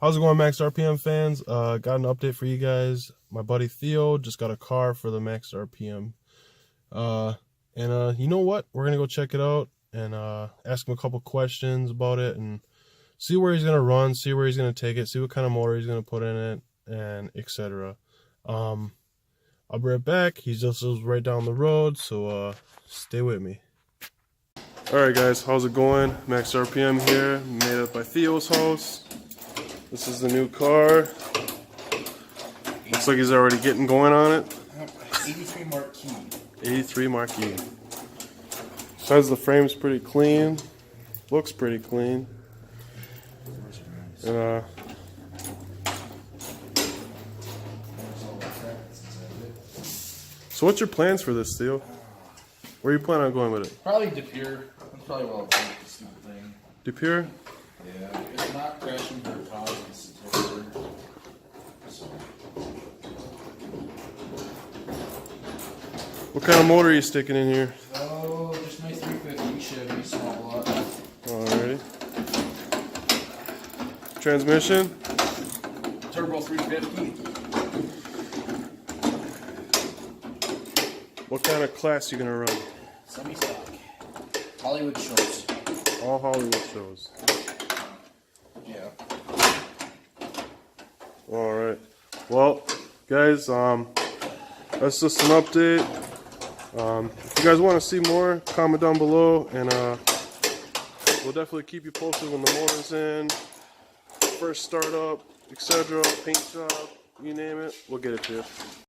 How's it going, MaxedRPM fans? Got an update for you guys. My buddy Theo just got a car for the MaxedRPM. You know what? We're going to go check it out and ask him a couple questions about it and see where he's going to run, see where he's going to take it, see what kind of motor he's going to put in it, and etc. I'll be right back. He just lives right down the road, so stay with me. Alright guys, how's it going? MaxedRPM here, made it by Theo's house. This is the new car. Looks like he's already getting going on it. 83 Marquee. 83 Marquee. Says the frame's pretty clean. Looks pretty clean. And so what's your plans for this, Theo? Where are you planning on going with it? Probably DePere. That's probably what I'll do with this stupid thing. DePere? Yeah, it's not crashing for cause, it's DePere. So. What kind of motor are you sticking in here? Oh, just my 350 Chevy small block. Alrighty. Transmission? Turbo 350. What kind of class you gonna run? Semi-stock. Hollywood shows. All Hollywood shows. Yeah. Alright. Well, guys, that's just an update. If you guys want to see more, comment down below, and we'll definitely keep you posted when the motor's in, first startup, etc., paint job, you name it, we'll get it to you.